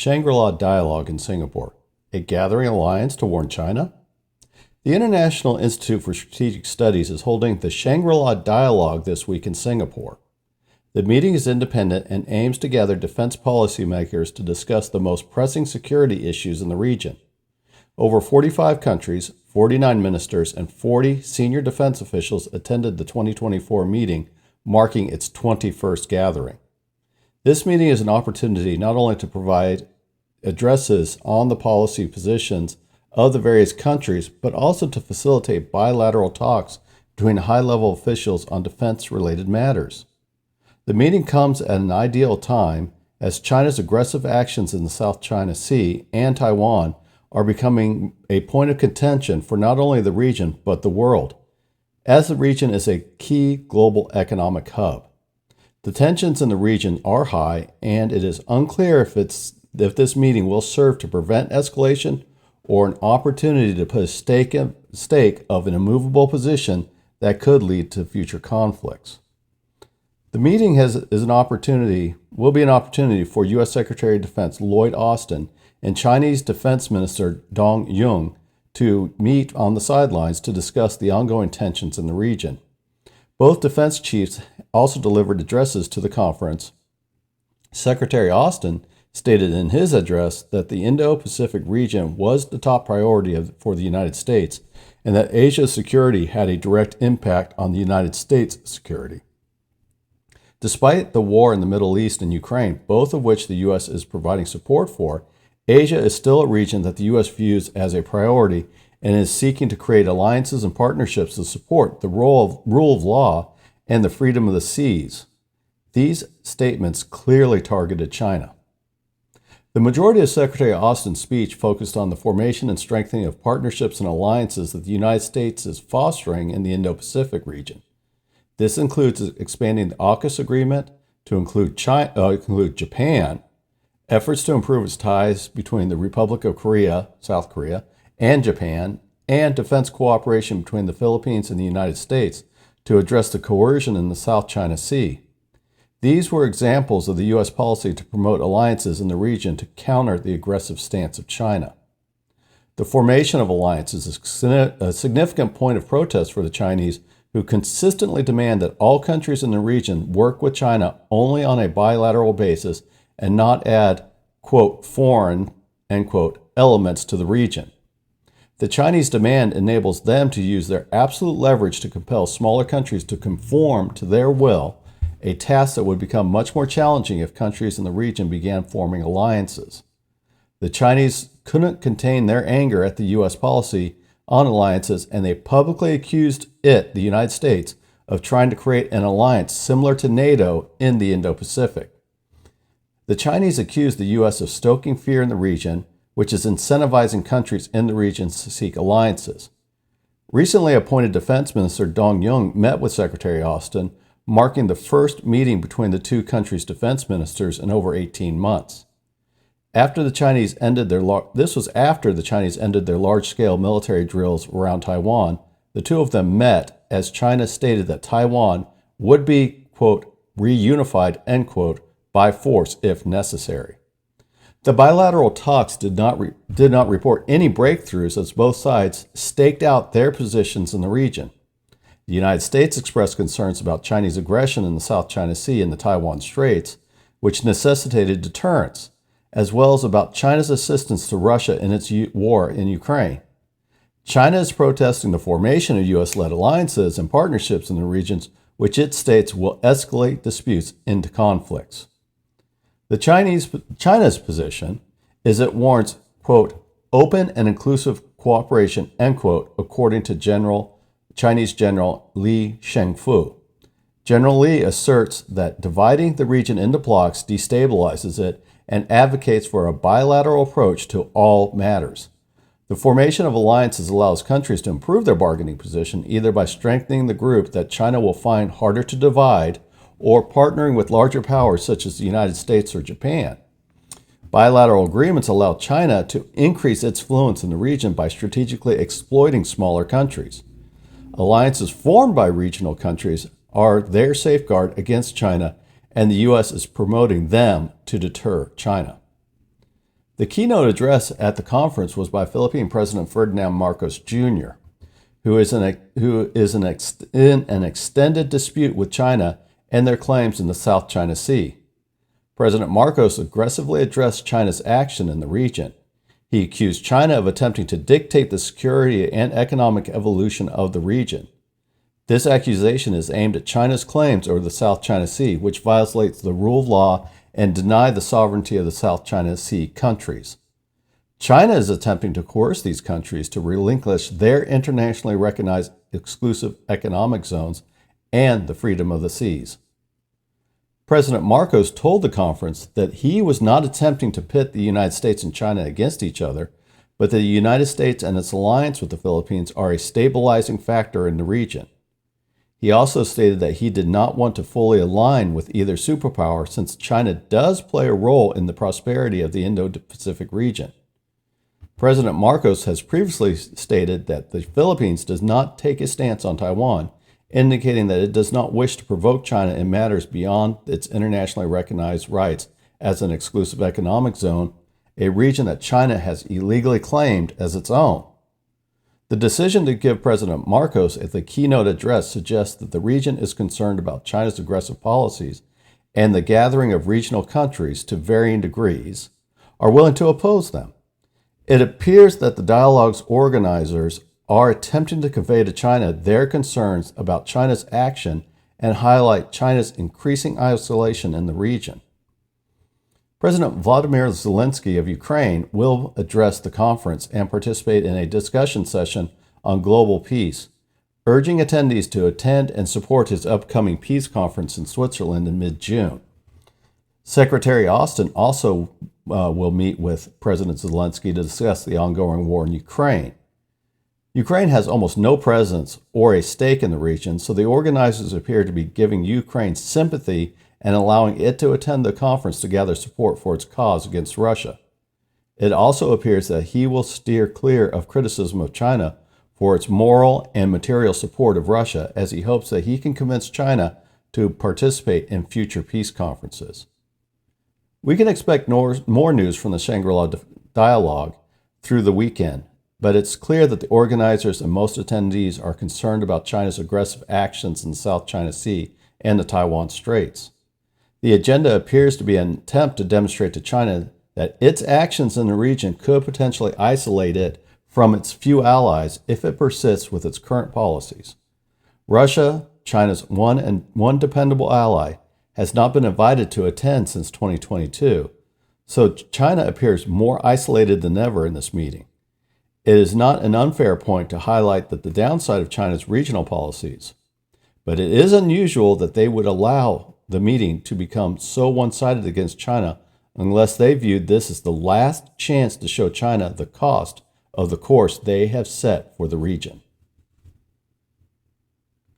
Shangri-La Dialogue in Singapore, a gathering alliance to warn China? The International Institute for Strategic Studies is holding the Shangri-La Dialogue this week in Singapore. The meeting is independent and aims to gather defense policymakers to discuss the most pressing security issues in the region. Over 45 countries, 49 ministers, and 40 senior defense officials attended the 2024 meeting, marking its 21st gathering. This meeting is an opportunity not only to provide addresses on the policy positions of the various countries, but also to facilitate bilateral talks between high-level officials on defense-related matters. The meeting comes at an ideal time as China's aggressive actions in the South China Sea and Taiwan are becoming a point of contention for not only the region, but the world, as the region is a key global economic hub. The tensions in the region are high, and it is unclear if this meeting will serve to prevent escalation or an opportunity to put a stake of an immovable position that could lead to future conflicts. The meeting will be an opportunity for U.S. Secretary of Defense Lloyd Austin and Chinese Defense Minister Dong Yung to meet on the sidelines to discuss the ongoing tensions in the region. Both defense chiefs also delivered addresses to the conference. Secretary Austin stated in his address that the Indo-Pacific region was the top priority for the United States and that Asia's security had a direct impact on the United States' security. Despite the war in the Middle East and Ukraine, both of which the U.S. is providing support for, Asia is still a region that the U.S. views as a priority and is seeking to create alliances and partnerships to support the rule of law and the freedom of the seas. These statements clearly targeted China. The majority of Secretary Austin's speech focused on the formation and strengthening of partnerships and alliances that the United States is fostering in the Indo-Pacific region. This includes expanding the AUKUS agreement to include Japan, efforts to improve its ties between the Republic of Korea, South Korea, and Japan, and defense cooperation between the Philippines and the United States to address the coercion in the South China Sea. These were examples of the U.S. policy to promote alliances in the region to counter the aggressive stance of China. The formation of alliances is a significant point of protest for the Chinese, who consistently demand that all countries in the region work with China only on a bilateral basis and not add, quote, foreign, end quote, elements to the region. The Chinese demand enables them to use their absolute leverage to compel smaller countries to conform to their will, a task that would become much more challenging if countries in the region began forming alliances. The Chinese couldn't contain their anger at the U.S. policy on alliances, and they publicly accused the United States, of trying to create an alliance similar to NATO in the Indo-Pacific. The Chinese accused the U.S. of stoking fear in the region, which is incentivizing countries in the region to seek alliances. Recently appointed Defense Minister Dong Yung met with Secretary Austin, marking the first meeting between the two countries' defense ministers in over 18 months. This was after the Chinese ended their large-scale military drills around Taiwan. The two of them met as China stated that Taiwan would be, quote, reunified, end quote, by force if necessary. The bilateral talks did not report any breakthroughs as both sides staked out their positions in the region. The United States expressed concerns about Chinese aggression in the South China Sea and the Taiwan Straits, which necessitated deterrence, as well as about China's assistance to Russia in its war in Ukraine. China is protesting the formation of U.S.-led alliances and partnerships in the regions, which it states will escalate disputes into conflicts. China's position is it warrants, quote, open and inclusive cooperation, end quote, according to Chinese General Li Shangfu. General Li asserts that dividing the region into blocs destabilizes it and advocates for a bilateral approach to all matters. The formation of alliances allows countries to improve their bargaining position either by strengthening the group that China will find harder to divide or partnering with larger powers such as the United States or Japan. Bilateral agreements allow China to increase its influence in the region by strategically exploiting smaller countries. Alliances formed by regional countries are their safeguard against China, and the U.S. is promoting them to deter China. The keynote address at the conference was by Philippine President Ferdinand Marcos Jr., who is in an extended dispute with China and their claims in the South China Sea. President Marcos aggressively addressed China's action in the region. He accused China of attempting to dictate the security and economic evolution of the region. This accusation is aimed at China's claims over the South China Sea, which violates the rule of law and deny the sovereignty of the South China Sea countries. China is attempting to coerce these countries to relinquish their internationally recognized exclusive economic zones and the freedom of the seas. President Marcos told the conference that he was not attempting to pit the United States and China against each other, but that the United States and its alliance with the Philippines are a stabilizing factor in the region. He also stated that he did not want to fully align with either superpower since China does play a role in the prosperity of the Indo-Pacific region. President Marcos has previously stated that the Philippines does not take a stance on Taiwan, indicating that it does not wish to provoke China in matters beyond its internationally recognized rights as an exclusive economic zone, a region that China has illegally claimed as its own. The decision to give President Marcos the keynote address suggests that the region is concerned about China's aggressive policies, and the gathering of regional countries, to varying degrees, are willing to oppose them. It appears that the dialogue's organizers are attempting to convey to China their concerns about China's action and highlight China's increasing isolation in the region. President Vladimir Zelensky of Ukraine will address the conference and participate in a discussion session on global peace, urging attendees to attend and support his upcoming peace conference in Switzerland in mid-June. Secretary Austin also will meet with President Zelensky to discuss the ongoing war in Ukraine. Ukraine has almost no presence or a stake in the region, so the organizers appear to be giving Ukraine sympathy and allowing it to attend the conference to gather support for its cause against Russia. It also appears that he will steer clear of criticism of China for its moral and material support of Russia, as he hopes that he can convince China to participate in future peace conferences. We can expect more news from the Shangri-La Dialogue through the weekend, but it's clear that the organizers and most attendees are concerned about China's aggressive actions in the South China Sea and the Taiwan Straits. The agenda appears to be an attempt to demonstrate to China that its actions in the region could potentially isolate it from its few allies if it persists with its current policies. Russia, China's one dependable ally, has not been invited to attend since 2022, so China appears more isolated than ever in this meeting. It is not an unfair point to highlight that the downside of China's regional policies, but it is unusual that they would allow the meeting to become so one-sided against China unless they viewed this as the last chance to show China the cost of the course they have set for the region.